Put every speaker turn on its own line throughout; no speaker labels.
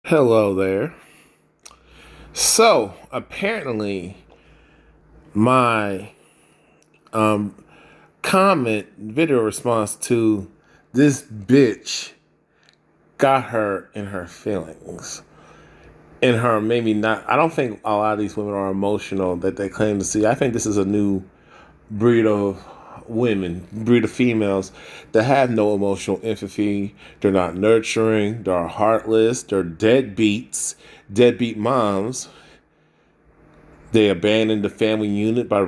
Hello there. So apparently, my comment video response to this bitch got her in her feelings. In her, maybe not. I don't think a lot of these women are emotional that they claim to see. I think this is a new breed of women, breed of females that have no emotional empathy. They're not nurturing. They're heartless. They're deadbeats, deadbeat moms. They abandoned the family unit by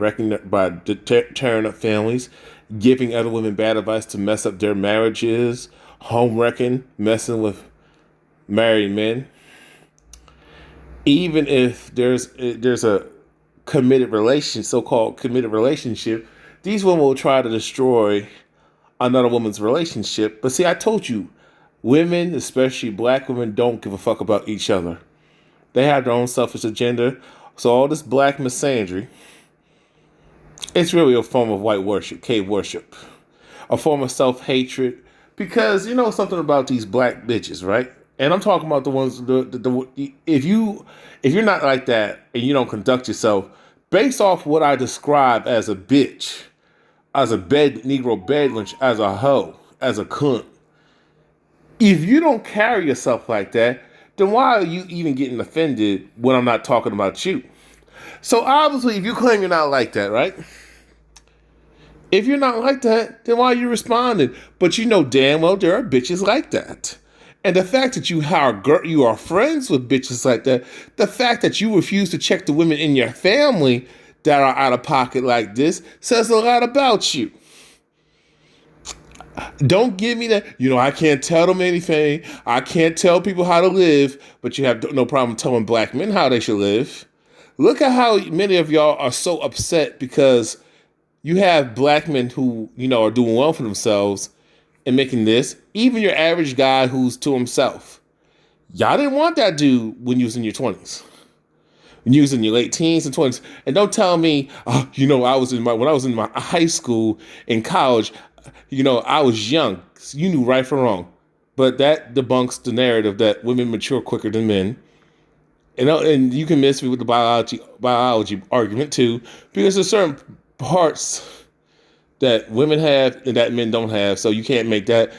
tearing up families, giving other women bad advice to mess up their marriages, home wrecking, messing with married men. Even if there's a so-called committed relationship, these women will try to destroy another woman's relationship. But see, I told you, women, especially black women, don't give a fuck about each other. They have their own selfish agenda. So all this black misandry, it's really a form of white worship, cave worship, a form of self-hatred. Because you know something about these black bitches, right? And I'm talking about the ones if you're not like that and you don't conduct yourself based off what I describe as a bitch, as a Negro bed wench, as a hoe, as a cunt. If you don't carry yourself like that, then why are you even getting offended when I'm not talking about you? So obviously, if you claim you're not like that, right? If you're not like that, then why are you responding? But you know damn well there are bitches like that. And the fact that you are friends with bitches like that, the fact that you refuse to check the women in your family that are out of pocket like this says a lot about you. Don't give me that, I can't tell them anything. I can't tell people how to live, but you have no problem telling black men how they should live. Look at how many of y'all are so upset because you have black men who, are doing well for themselves and making this. Even your average guy who's to himself. Y'all didn't want that dude when you was in your 20s. When you was in your late teens and 20s. And don't tell me, when I was in my high school and college, I was young. You knew right from wrong. But that debunks the narrative that women mature quicker than men. And you can miss me with the biology argument too, because there's certain parts that women have and that men don't have. So you can't make that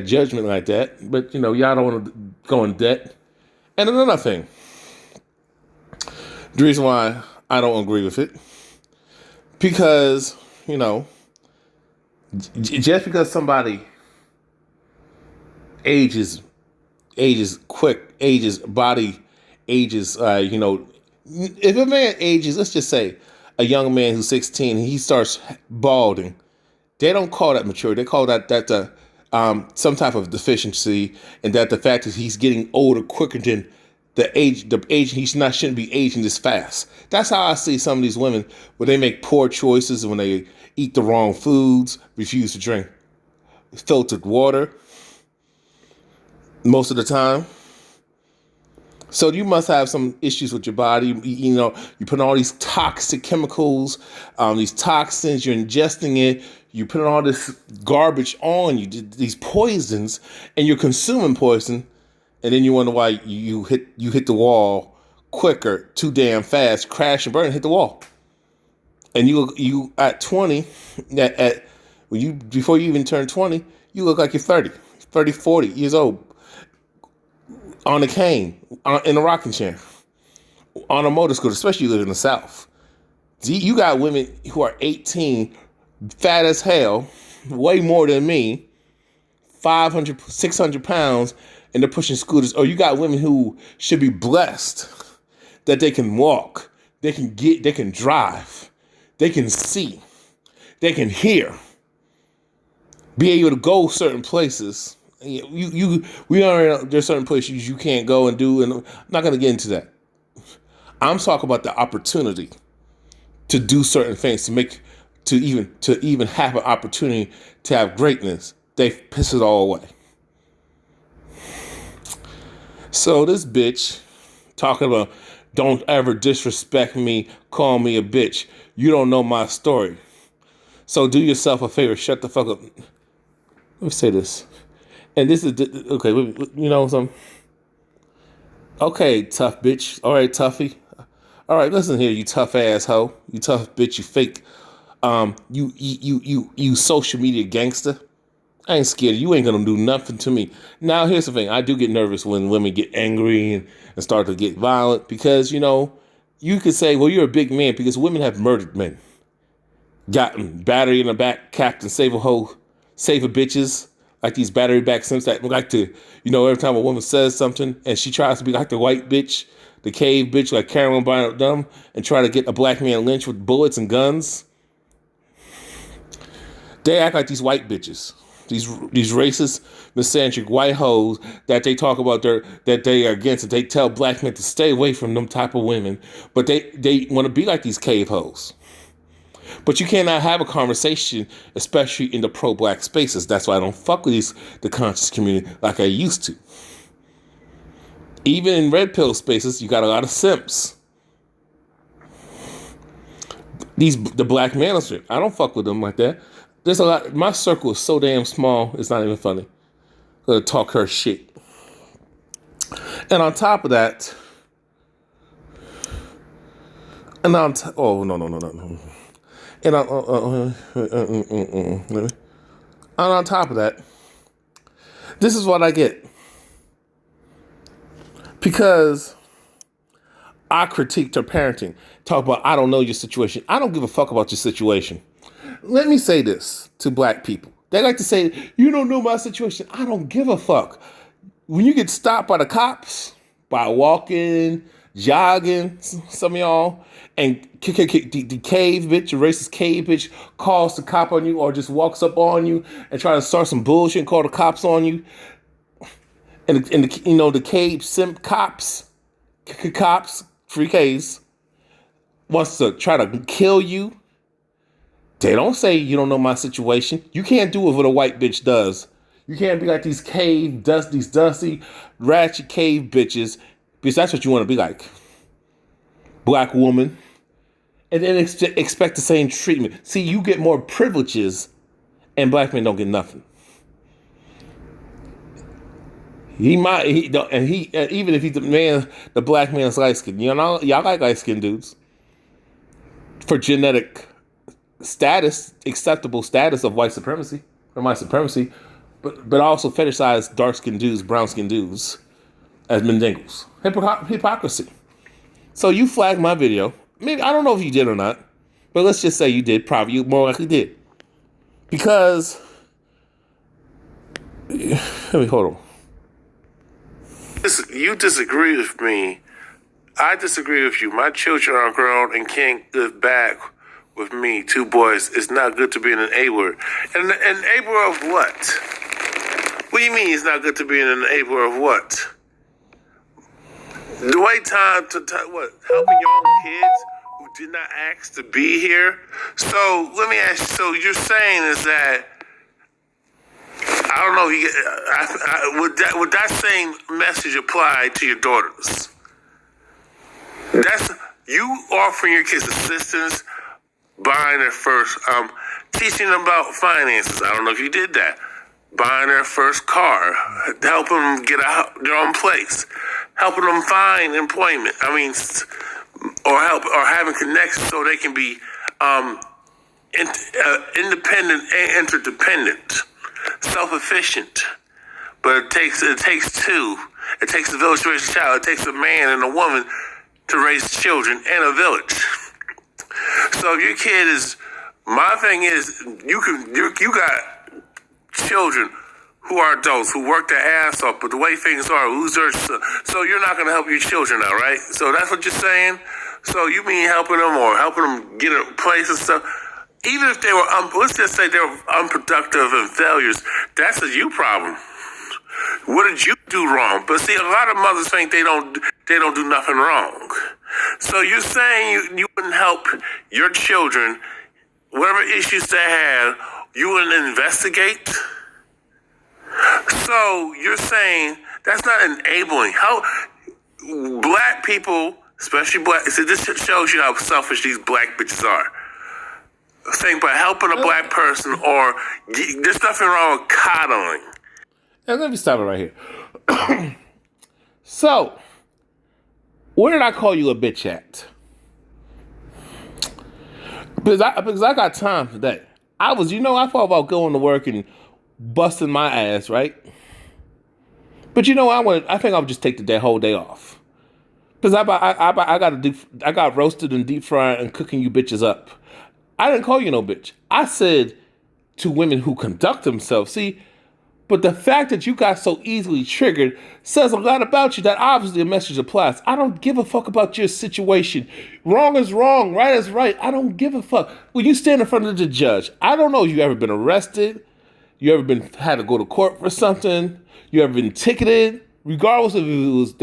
judgment like that. But y'all don't want to go in debt. And another thing, the reason why I don't agree with it, because just because somebody body ages, if a man ages, let's just say a young man who's 16, he starts balding. They don't call that maturity. They call that some type of deficiency, and that the fact is he's getting older quicker than the age shouldn't be aging this fast. That's how I see some of these women when they make poor choices, when they eat the wrong foods, refuse to drink filtered water most of the time. So you must have some issues with your body. You put all these toxic chemicals, these toxins, you're ingesting it, you put all this garbage on you, these poisons, and you're consuming poison, and then you wonder why you hit the wall quicker, too damn fast, crash and burn, and hit the wall. And you at 20, before you even turn 20, you look like you're 30, 40 years old, on a cane, in a rocking chair, on a motor scooter, especially you live in the South. You got women who are 18, fat as hell, way more than me, 500, 600 pounds, and they're pushing scooters. Or you got women who should be blessed that they can walk, they can drive, they can see, they can hear, be able to go certain places. There's certain places you can't go and do, and I'm not going to get into that. I'm talking about the opportunity to do certain things, to even have an opportunity to have greatness. They piss it all away. So this bitch talking about, don't ever disrespect me, call me a bitch. You don't know my story. So do yourself a favor, shut the fuck up. Let me say this. And this is, okay, something? Okay, tough bitch. All right, toughie. All right, listen here, you tough ass hoe. You tough bitch. You fake. You social media gangster. I ain't scared. You ain't gonna do nothing to me. Now, here's the thing. I do get nervous when women get angry and start to get violent because you could say, well, you're a big man because women have murdered men, gotten battery in the back, captain, save a hoe, save a bitches, like these battery back simps that like to, every time a woman says something and she tries to be like the white bitch, the cave bitch, like Carolyn Bynum Dunn, and try to get a black man lynched with bullets and guns. They act like these white bitches, these racist, misandric white hoes that they talk about that they are against, and they tell black men to stay away from them type of women, but they want to be like these cave hoes. But you cannot have a conversation, especially in the pro-black spaces. That's why I don't fuck with the conscious community like I used to. Even in red pill spaces, you got a lot of simps. The black manosphere, I don't fuck with them like that. There's a lot. My circle is so damn small, it's not even funny. Gonna talk her shit. And on top of that, and oh no. And on top of that, this is what I get. Because I critiqued her parenting. Talk about, I don't know your situation. I don't give a fuck about your situation. Let me say this to black people. They like to say, you don't know my situation. I don't give a fuck. When you get stopped by the cops, by walking, jogging, some of y'all, and the cave bitch, the racist cave bitch, calls the cop on you or just walks up on you and try to start some bullshit and call the cops on you. And the cave simp cops, 3Ks, wants to try to kill you. They don't say you don't know my situation. You can't do what a white bitch does. You can't be like these dusty, ratchet cave bitches, because that's what you want to be like. Black woman. And then expect the same treatment. See, you get more privileges, and black men don't get nothing. Even if he's the black man's light skin. Y'all like light skinned dudes. For genetic status, acceptable status of white supremacy, or white supremacy, but also fetishize dark skinned dudes, brown skinned dudes as mendingos. Hypocrisy. So you flagged my video. Maybe, I don't know if you did or not, but let's just say you did. Probably you more likely did. Because, hold on. You disagree with me. I disagree with you. My children are grown and can't live back with me, two boys. It's not good to be an enabler. An enabler of what? What do you mean it's not good to be an enabler of what? The way time to what? Helping your own kids who did not ask to be here? So let me ask you, so you're saying is that, I don't know, would that same message apply to your daughters? That's you offering your kids assistance, buying their first, teaching them about finances. I don't know if you did that. Buying their first car, helping them get out their own place, helping them find employment. Or having connections so they can be independent and interdependent, self-efficient. But it takes two. It takes a village to raise a child. It takes a man and a woman to raise children and a village. So if your kid is, my thing is, you got children who are adults who work their ass off, but the way things are, losers. So you're not going to help your children out, right? So that's what you're saying. So you mean helping them get a place and stuff. Even if they were, let's just say they were unproductive and failures, that's a you problem. What did you do wrong? But see, a lot of mothers think they don't do nothing wrong. So you're saying you wouldn't help your children, whatever issues they have, you wouldn't investigate? So you're saying that's not enabling. How black people, especially black, see, this shows you how selfish these black bitches are. Think by helping a black person, or there's nothing wrong with coddling. And let me stop it right here. So, Where did I call you a bitch at? Because I got time today. I thought about going to work and busting my ass, right? But I think I'll just take the whole day off. Because I got roasted and deep fried and cooking you bitches up. I didn't call you no bitch. I said to women who conduct themselves, see, but the fact that you got so easily triggered says a lot about you that obviously a message applies. I don't give a fuck about your situation. Wrong is wrong, right is right. I don't give a fuck. When you stand in front of the judge, I don't know if you ever been arrested, you ever had to go to court for something, you ever been ticketed, regardless of if it was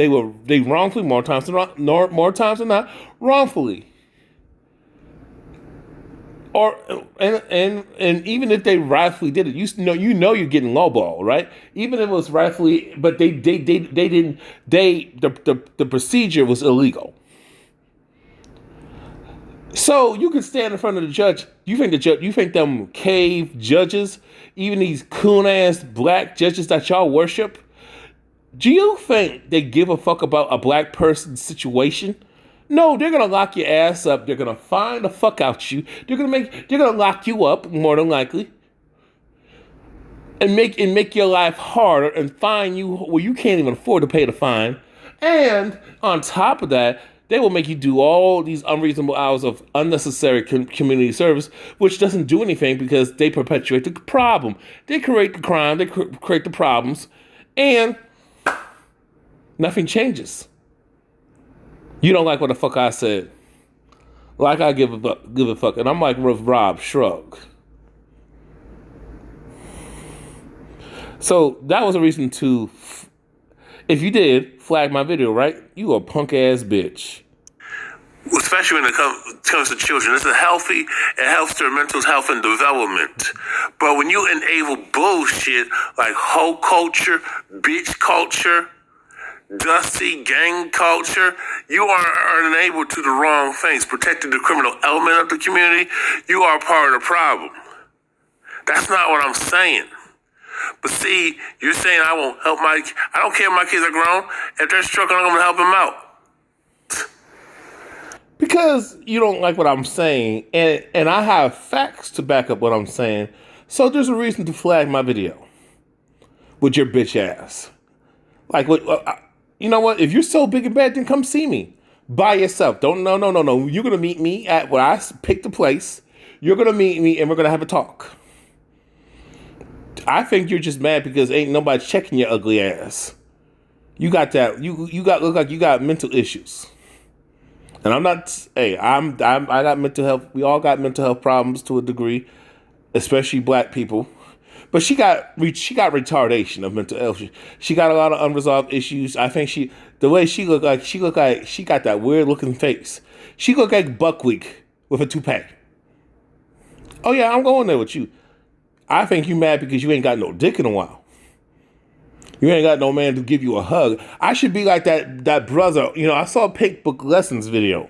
they wrongfully, more times than not, wrongfully. Or and even if they rightfully did it, you know you're getting lowball, right? Even if it was rightfully, but they didn't the procedure was illegal. So you can stand in front of the judge. You think them cave judges, even these coon ass black judges that y'all worship, do you think they give a fuck about a black person's situation? No, they're gonna lock your ass up. They're gonna find the fuck out you. They're gonna lock you up more than likely, and make your life harder and fine you where you can't even afford to pay the fine. And on top of that, they will make you do all these unreasonable hours of unnecessary community service, which doesn't do anything because they perpetuate the problem. They create the crime. They create the problems, and nothing changes. You don't like what the fuck I said. Like I give a fuck. And I'm like Rob, shrug. So that was a reason to, if you did, flag my video, right? You a punk ass bitch.
Especially when it comes to children. This is healthy. It helps their mental health and development. But when you enable bullshit like hoe culture, bitch culture, dusty gang culture, you are enabled to the wrong things. Protecting the criminal element of the community, you are part of the problem. That's not what I'm saying. But see, you're saying I won't help I don't care if my kids are grown. If they're struggling, I'm going to help them out.
Because you don't like what I'm saying, and I have facts to back up what I'm saying, so there's a reason to flag my video with your bitch ass. Like, you know what? If you're so big and bad, then come see me by yourself. No. You're gonna meet me at where I picked the place. You're gonna meet me, and we're gonna have a talk. I think you're just mad because ain't nobody checking your ugly ass. You got that. Look like you got mental issues. And I'm not. Hey, I got mental health. We all got mental health problems to a degree, especially black people. But she got retardation of mental health. She got a lot of unresolved issues. I think the way she looked like she got that weird looking face. She looked like Buckwheat with a toupee. Oh yeah, I'm going there with you. I think you mad because you ain't got no dick in a while. You ain't got no man to give you a hug. I should be like that brother. I saw a Pink Book Lessons video.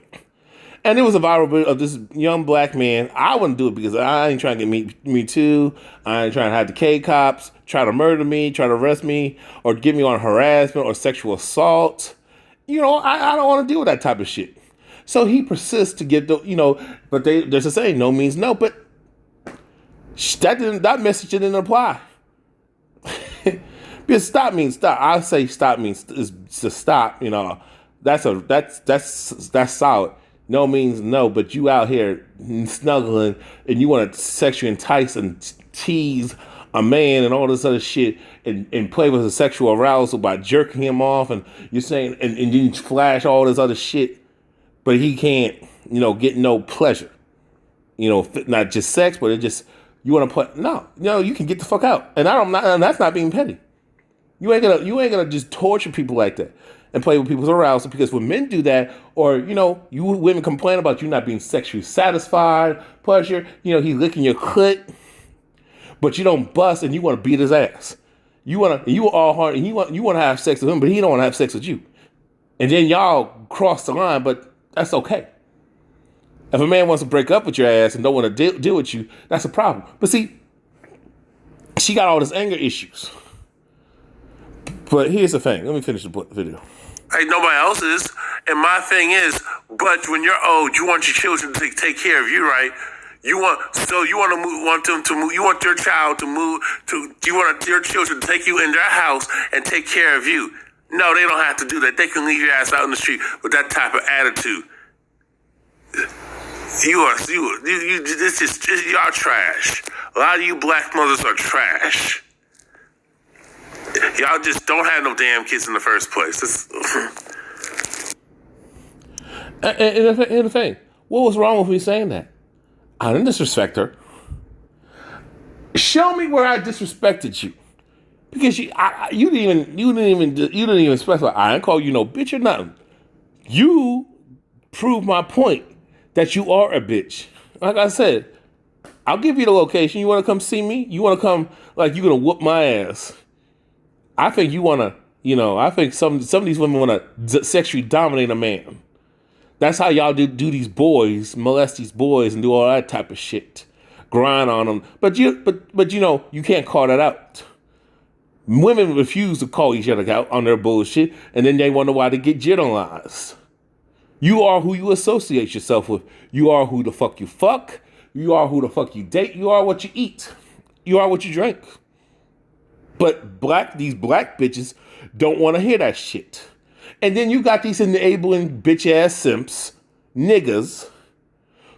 And it was a viral video of this young black man. I wouldn't do it because I ain't trying to get me too. I ain't trying to have the K-cops try to murder me, try to arrest me, or get me on harassment or sexual assault. I don't want to deal with that type of shit. So he persists to get but there's a saying, no means no. But that message didn't apply. Because stop means stop. I say stop means is to stop. That's solid. No means no, but you out here snuggling and you want to sexually entice and tease a man and all this other shit and play with his sexual arousal by jerking him off, and you're saying and you flash all this other shit, but he can't get no pleasure. Not just sex, but it just you want to play. No, you can get the fuck out, and that's not being petty. You ain't gonna just torture people like that and play with people's arousal, because when men do that, or you women complain about you not being sexually satisfied, pleasure, he's licking your clit, but you don't bust and you want to beat his ass. You all hard and you want to have sex with him, but he don't want to have sex with you. And then y'all cross the line, but that's okay. If a man wants to break up with your ass and don't want to deal with you, that's a problem. But see, she got all this anger issues. But here's the thing. Let me finish the video.
Like nobody else is. And my thing is, but when you're old, you want your children to take care of you, right? You want to move, want them to move. You want your child to move to. You want your children to take you in their house and take care of you. No, they don't have to do that. They can leave your ass out in the street with that type of attitude. Y'all trash. A lot of you black mothers are trash. Y'all just don't have no damn kids in the first place.
And the thing, what was wrong with me saying that? I didn't disrespect her. Show me where I disrespected you, because you didn't even specify. I didn't call you no bitch or nothing. You proved my point that you are a bitch. Like I said, I'll give you the location. You want to come see me? You want to come like you're gonna whoop my ass? I think you want to. I think some of these women want to sexually dominate a man. That's how y'all do these boys, molest these boys, and do all that type of shit, grind on them. But you can't call that out. Women refuse to call each other out on their bullshit, and then they wonder why they get generalized. You are who you associate yourself with. You are who the fuck you fuck. You are who the fuck you date. You are what you eat. You are what you drink. But these black bitches don't want to hear that shit. And then you got these enabling bitch ass simps, niggas,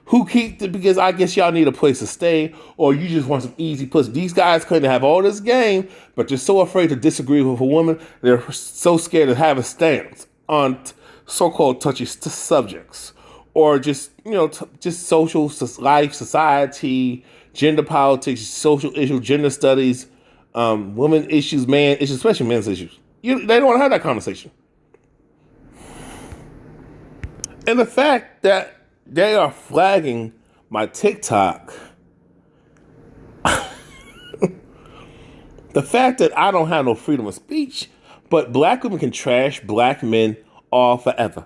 who because I guess y'all need a place to stay, or you just want some easy pussy. These guys claim to have all this game, but they're so afraid to disagree with a woman. They're so scared to have a stance on so-called touchy subjects, or just just social life, society, gender politics, social issues, gender studies, women issues, man issues, especially men's issues. They don't want to have that conversation. And the fact that they are flagging my TikTok, the fact that I don't have no freedom of speech, but black women can trash black men all forever.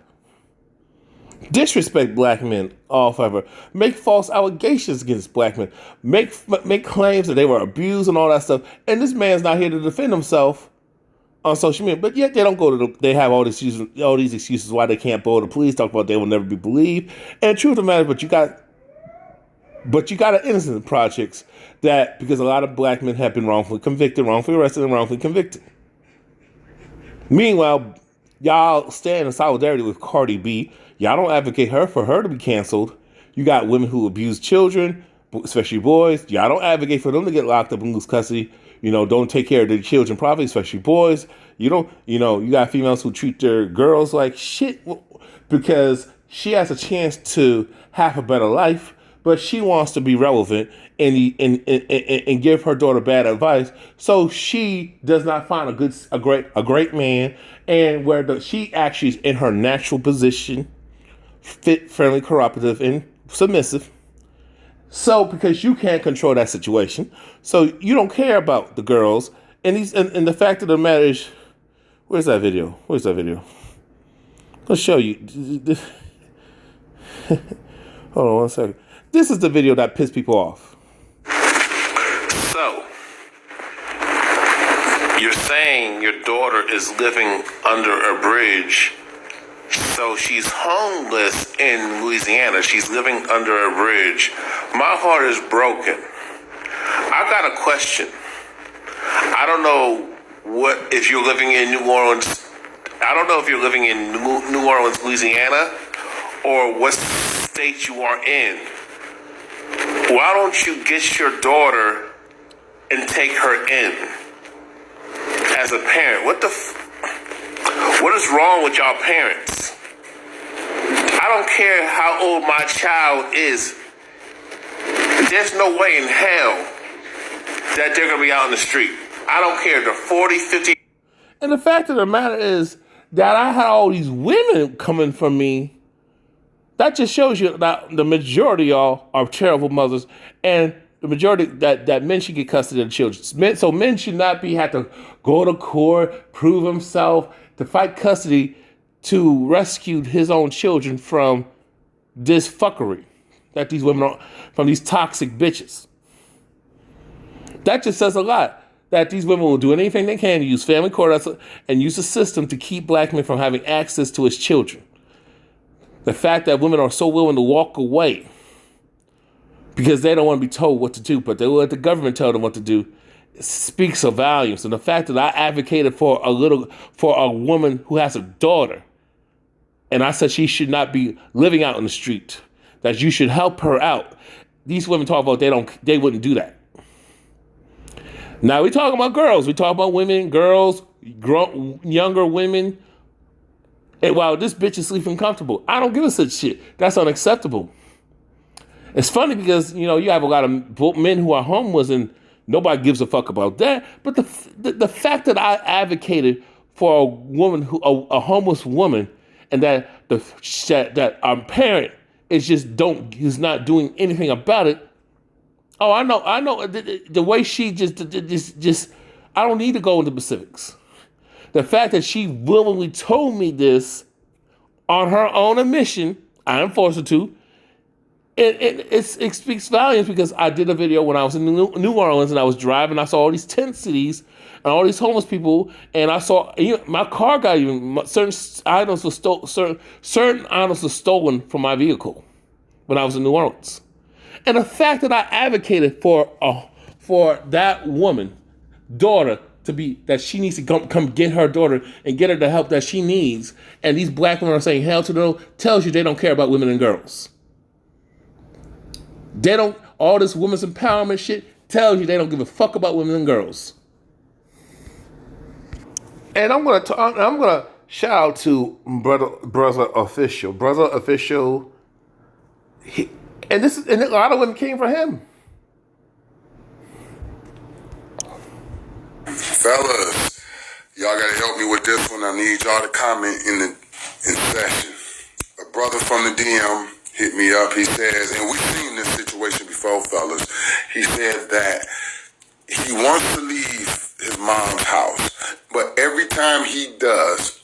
Disrespect black men all forever. Make false allegations against black men. Make claims that they were abused and all that stuff. And this man's not here to defend himself on social media, but yet they don't they have all these excuses why they can't go to the police, talk about they will never be believed. And the truth of the matter, but you got an innocent projects that, because a lot of black men have been wrongfully convicted, wrongfully arrested, and wrongfully convicted. Meanwhile, y'all stand in solidarity with Cardi B. Y'all don't advocate for her to be canceled. You got women who abuse children, especially boys. Y'all don't advocate for them to get locked up and lose custody. Don't take care of their children properly, especially boys. You got females who treat their girls like shit because she has a chance to have a better life, but she wants to be relevant and give her daughter bad advice. So she does not find a great man, and where she actually is in her natural position, fit, friendly, cooperative, and submissive. So, because you can't control that situation, so you don't care about the girls, and the fact of the matter is, where's that video? I'll show you. Hold on one second. This is the video that pissed people off.
So, you're saying your daughter is living under a bridge. So she's homeless in Louisiana. She's living under a bridge. My heart is broken. I got a question. I don't know if you're living in New Orleans. I don't know if you're living in New Orleans, Louisiana, or what state you are in. Why don't you get your daughter and take her in as a parent? What is wrong with y'all parents? I don't care how old my child is. There's no way in hell that they're going to be out in the street. I don't care. They're 40, 50.
And the fact of the matter is that I had all these women coming from me. That just shows you that the majority of y'all are terrible mothers, and the majority that men should get custody of the children. So men should not have to go to court, prove himself, to fight custody to rescue his own children from this fuckery that these women are, from these toxic bitches. That just says a lot, that these women will do anything they can to use family court and use the system to keep black men from having access to his children. The fact that women are so willing to walk away because they don't want to be told what to do, but they let the government tell them what to do, speaks of volumes. And the fact that I advocated for a woman who has a daughter, and I said she should not be living out in the street, that you should help her out. These women talk about they wouldn't do that. Now we talking about girls. We talk about women, girls, younger women. And while this bitch is sleeping comfortable, I don't give a such shit. That's unacceptable. It's funny because, you have a lot of men who are homeless and nobody gives a fuck about that. But the fact that I advocated for a woman a homeless woman, and that our parent is not doing anything about it. Oh, I know. The way she just I don't need to go into specifics. The fact that she willingly told me this on her own admission, I didn't force her to. It speaks volumes because I did a video when I was in New Orleans and I was driving. I saw all these tent cities and all these homeless people, and I saw my car got certain items were stolen from my vehicle when I was in New Orleans. And the fact that I advocated for that woman, daughter, that she needs to come get her daughter and get her the help that she needs, and these black women are saying hell to no, tells you they don't care about women and girls. They don't. All this women's empowerment shit tells you they don't give a fuck about women and girls. And I'm gonna shout out to brother official, and a lot of women came for him.
Fellas, y'all gotta help me with this one. I need y'all to comment in session. A brother from the DM hit me up. He says, and we've seen this situation before, fellas. He says that he wants to leave his mom's house, but every time he does,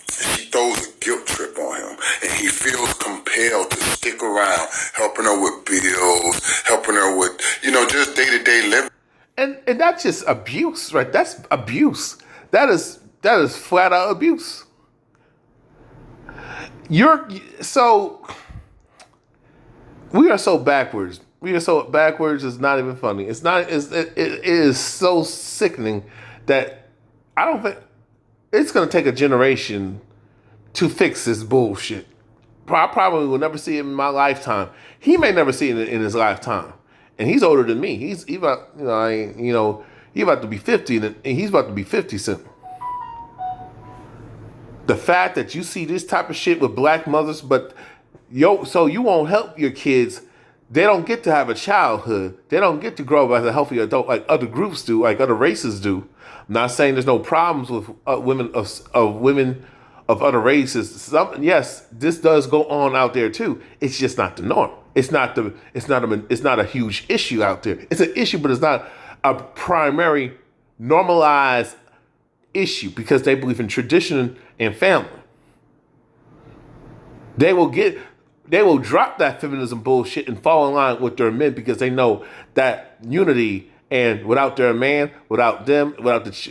she throws a guilt trip on him, and he feels compelled to stick around, helping her with bills, helping her with, just day-to-day living.
And that's just abuse, right? That's abuse. That is flat out abuse. We are so backwards. It's not even funny. It is so sickening that I don't think it's going to take a generation to fix this bullshit. I probably will never see it in my lifetime. He may never see it in his lifetime. And he's older than me. He about to be 50, and he's about to be 50 soon. The fact that you see this type of shit with black mothers, so you won't help your kids. They don't get to have a childhood. They don't get to grow up as a healthy adult like other groups do, like other races do. I'm not saying there's no problems with women of other races. Yes, this does go on out there too. It's just not the norm. It's not a huge issue out there. It's an issue, but it's not a primary normalized issue because they believe in tradition and family. They will drop that feminism bullshit and fall in line with their men because they know that unity, and without their man, without them,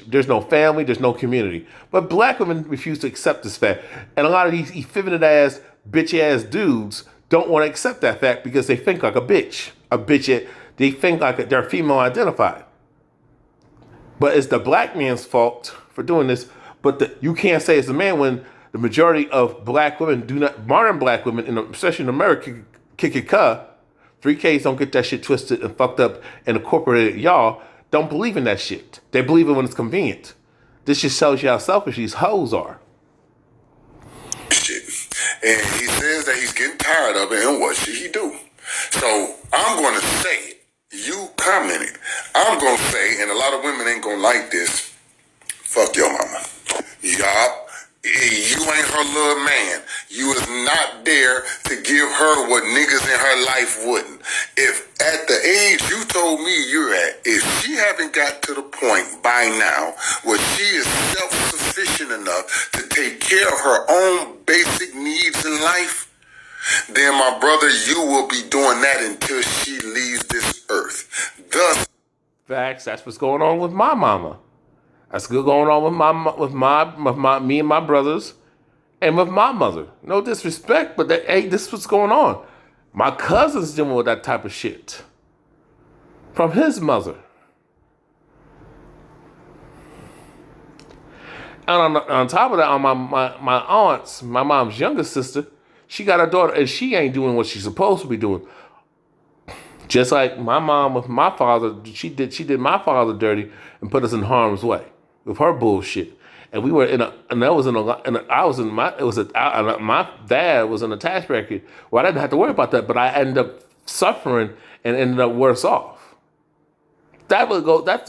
there's no family, there's no community. But black women refuse to accept this fact. And a lot of these effeminate ass, bitch ass dudes don't want to accept that fact because they think like a bitch. They think like they're female identified. But it's the black man's fault for doing this. But you can't say it's the man when the majority of black women modern black women, especially in America, kick it cuh. 3Ks don't get that shit twisted and fucked up and incorporated. Y'all don't believe in that shit. They believe it when it's convenient. This just tells you how selfish these hoes are.
Shit. And he says that he's getting tired of it, and what should he do? So I'm going to say it. You commented. I'm going to say, and a lot of women ain't going to like this, fuck your mama. Y'all. You ain't her little man. You is not there to give her what niggas in her life wouldn't. If at the age you told me you're at, if she haven't got to the point by now where she is self-sufficient enough to take care of her own basic needs in life, then my brother, you will be doing that until she leaves this earth. Thus,
facts. That's what's going on with my mama. That's good going on with me and my brothers, And with my mother, no disrespect, but hey, this is what's going on. My cousin's dealing with that type of shit from his mother. And on top of that, on my aunt's, my mom's younger sister, she got a daughter, and she ain't doing what she's supposed to be doing. Just like my mom with my father, she did my father dirty and put us in harm's way with her bullshit. And we were my dad was in a tax bracket where I didn't have to worry about that, but I ended up suffering and ended up worse off. That's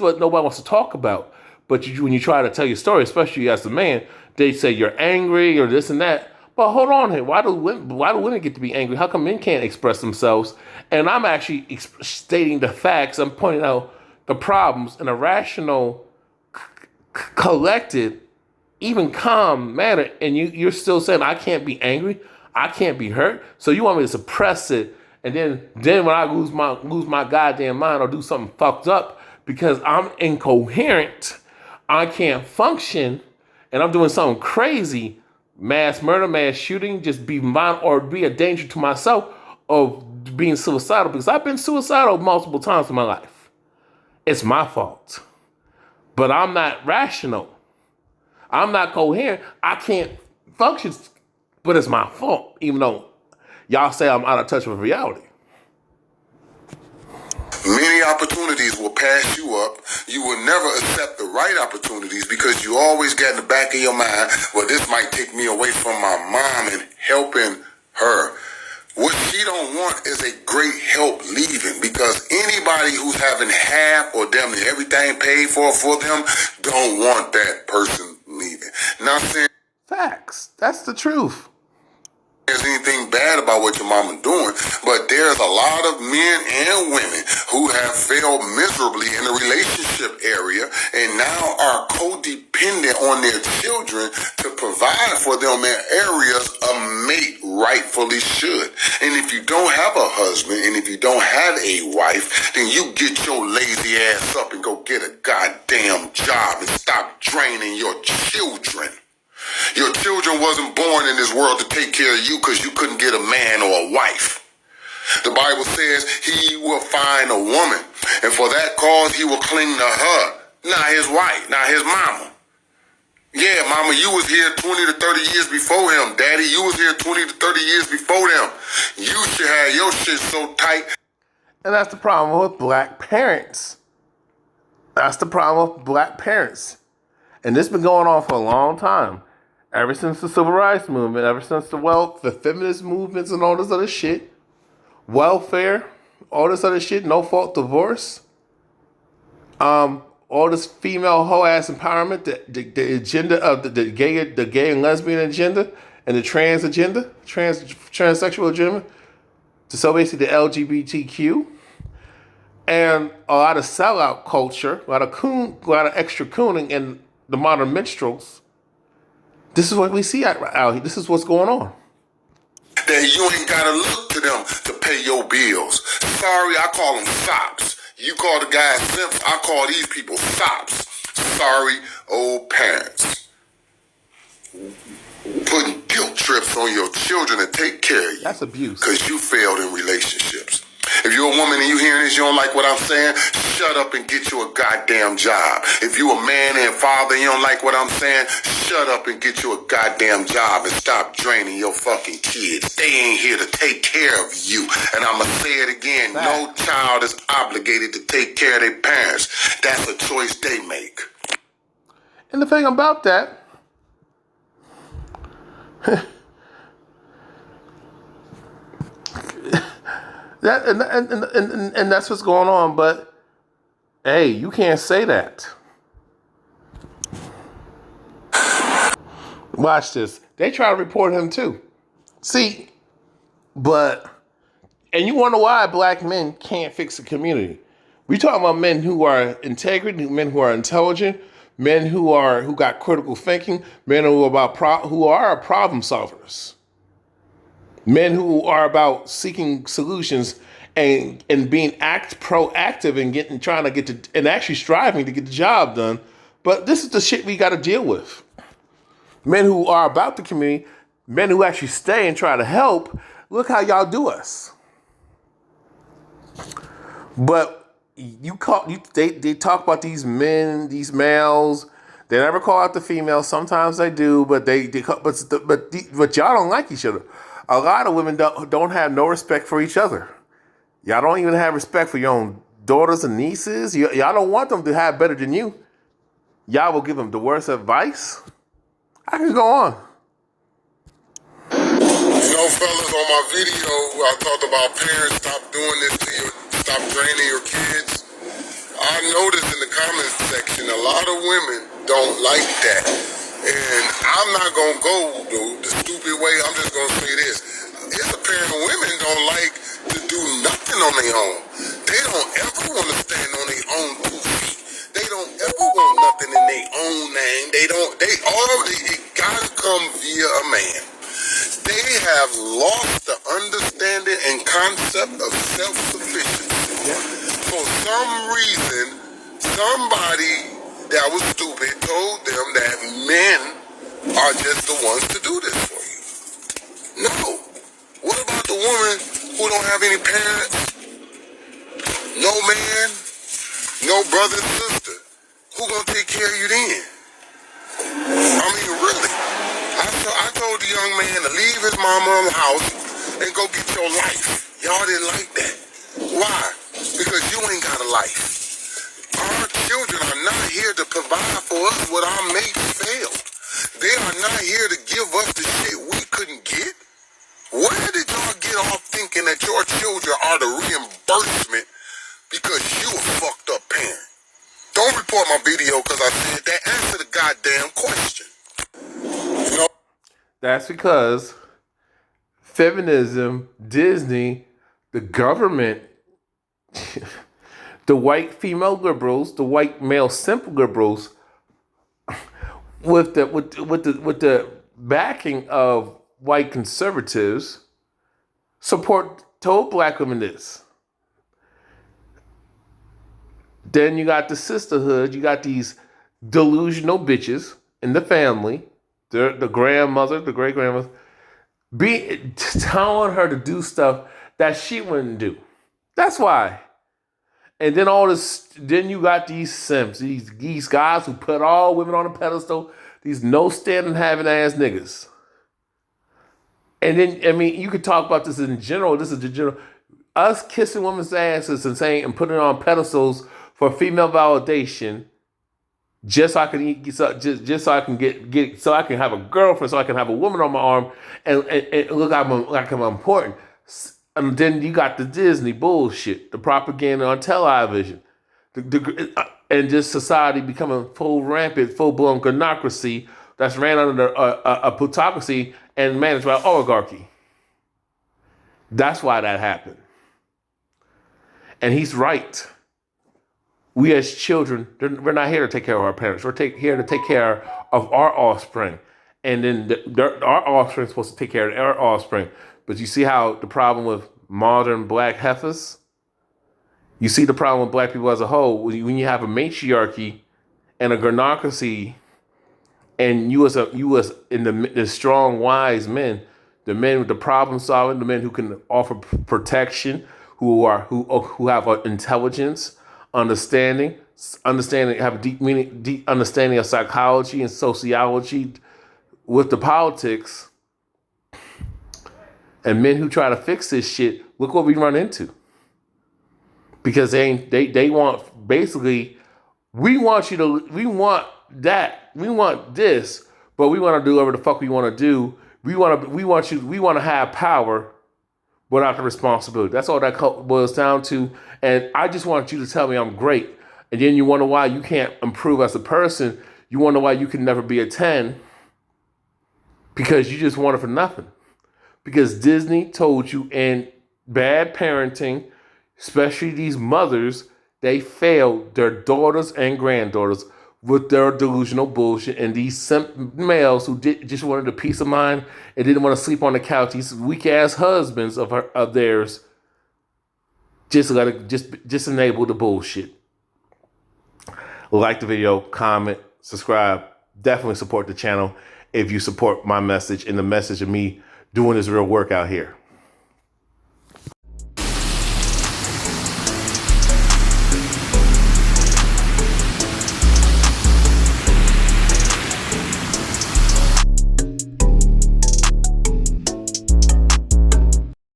what nobody wants to talk about. But when you try to tell your story, especially as a man, they say you're angry or this and that. But hold on here. Why do women get to be angry? How come men can't express themselves? And I'm actually stating the facts. I'm pointing out the problems in a rational, collected, even calm manner. And you're still saying I can't be angry, I can't be hurt. So you want me to suppress it, and then when I lose my goddamn mind or do something fucked up because I'm incoherent, I can't function, and I'm doing something crazy. Mass murder, mass shooting, just be mine or be a danger to myself of being suicidal, because I've been suicidal multiple times in my life. It's my fault. But I'm not rational. I'm not coherent. I can't function, but it's my fault, even though y'all say I'm out of touch with reality.
Many opportunities will pass you up. You will never accept the right opportunities because you always got in the back of your mind, well, this might take me away from my mom and helping her. What she don't want is a great help leaving, because anybody who's having half or damn near everything paid for them don't want that person leaving. Not saying
Facts. That's the truth.
there's anything bad about what your mama doing, but there's a lot of men and women who have failed miserably in the relationship area and now are codependent on their children to provide for them in areas a mate rightfully should. And if you don't have a husband and if you don't have a wife, then you get your lazy ass up and go get a goddamn job and stop draining your children. Your children wasn't born in this world to take care of you because you couldn't get a man or a wife. The Bible says he will find a woman, and for that cause he will cling to her, not his wife, not his mama. Yeah, mama, you was here 20 to 30 years before him. Daddy, you was here 20 to 30 years before them. You should have your shit so tight.
And that's the problem with black parents. That's the problem with black parents. And this has been going on for a long time. Ever since the civil rights movement, ever since the feminist movements and all this other shit, welfare, all this other shit, no fault divorce, all this female hoe ass empowerment, the agenda of the gay and lesbian agenda, and the trans agenda, transsexual agenda, so basically the LGBTQ, and a lot of sellout culture, a lot of extra cooning, and the modern minstrels. This is what we see out here. This is what's going on.
That you ain't gotta look to them to pay your bills. Sorry, I call them sops. You call the guys simps, I call these people sops. Sorry, old parents. Putting guilt trips on your children to take care of you.
That's abuse.
Because you failed in relationships. If you're a woman and you hearing this, you don't like what I'm saying, shut up and get you a goddamn job. If you a man and father and you don't like what I'm saying, shut up and get you a goddamn job and stop draining your fucking kids. They ain't here to take care of you. And I'ma say it again, no child is obligated to take care of their parents. That's a choice they make.
And the thing about that, and that's what's going on. But hey, you can't say that. Watch this. They try to report him too. See, and you wonder why black men can't fix the community. We talking about men who are integrity, men who are intelligent, men who got critical thinking, men who are problem solvers. Men who are about seeking solutions and being proactive and and actually striving to get the job done. But this is the shit we got to deal with. Men who are about the community, men who actually stay and try to help, look how y'all do us. But they talk about these men, these males. They never call out the females. Sometimes they do, but but y'all don't like each other. A lot of women don't have no respect for each other. Y'all don't even have respect for your own daughters and nieces. Y'all don't want them to have better than you. Y'all will give them the worst advice. I can go on.
Fellas, on my video, I talked about parents stop draining your kids. I noticed in the comments section, a lot of women don't like that. And I'm not going to go the stupid way. I'm just going to say this. It's apparent women don't like to do nothing on their own. They don't ever want to stand on their own 2 feet. They don't ever want nothing in their own name. It gotta come via a man. They have lost the understanding and concept of self-sufficiency. For some reason, somebody that was stupid told them that men are just the ones to do this for you. No. What about the woman who don't have any parents, no man, no brother, sister? Who gonna take care of you then? I mean, really? I told the young man to leave his mama in the house and go get your life. Y'all didn't like that. Why? Because you ain't got a life. Our children are not here to provide for us what our mates failed. They are not here to give us the shit we couldn't get. Where did y'all get off thinking that your children are the reimbursement because you a fucked up parent? Don't report my video because I said that. Answer the goddamn question. You know?
That's because feminism, Disney, the government, the white female liberals, the white male simple liberals, with the backing of white conservatives, told black women this. Then you got the sisterhood. You got these delusional bitches in the family, the grandmother, the great grandmother, telling her to do stuff that she wouldn't do. That's why. And then then you got these simps, these guys who put all women on a pedestal, these no standing having ass niggas. And then, I mean, you could talk about this in general. This is the general. Us kissing women's asses and saying and putting it on pedestals for female validation, just so I can just so I can get so I can have a girlfriend, so I can have a woman on my arm and look like I'm important. And then you got the Disney bullshit, the propaganda on television, and just society becoming rampant, full-blown gonocracy that's ran under a plutocracy and managed by oligarchy. That's why that happened. And he's right. We as children, we're not here to take care of our parents. We're here to take care of our offspring. And then our offspring is supposed to take care of our offspring. But you see how the problem with modern black heifers? You see the problem with black people as a whole. When you have a matriarchy and a gonocracy, and you as the strong, wise men, the men with the problem solving, the men who can offer protection, who have intelligence, understanding, have a deep understanding of psychology and sociology with the politics, and men who try to fix this shit. Look what we run into. Because they want, basically, we want this, but we want to do whatever the fuck we want to do. We want to have power without the responsibility. That's all that boils down to. And I just want you to tell me I'm great. And then you wonder why you can't improve as a person. You wonder why you can never be a 10. Because you just want it for nothing. Because Disney told you, in bad parenting, especially these mothers, they failed their daughters and granddaughters with their delusional bullshit. And these simp males who just wanted a peace of mind and didn't want to sleep on the couch, these weak ass husbands of theirs, just enable the bullshit. Like the video, comment, subscribe, definitely support the channel. if you support my message and the message of me doing this real work out here.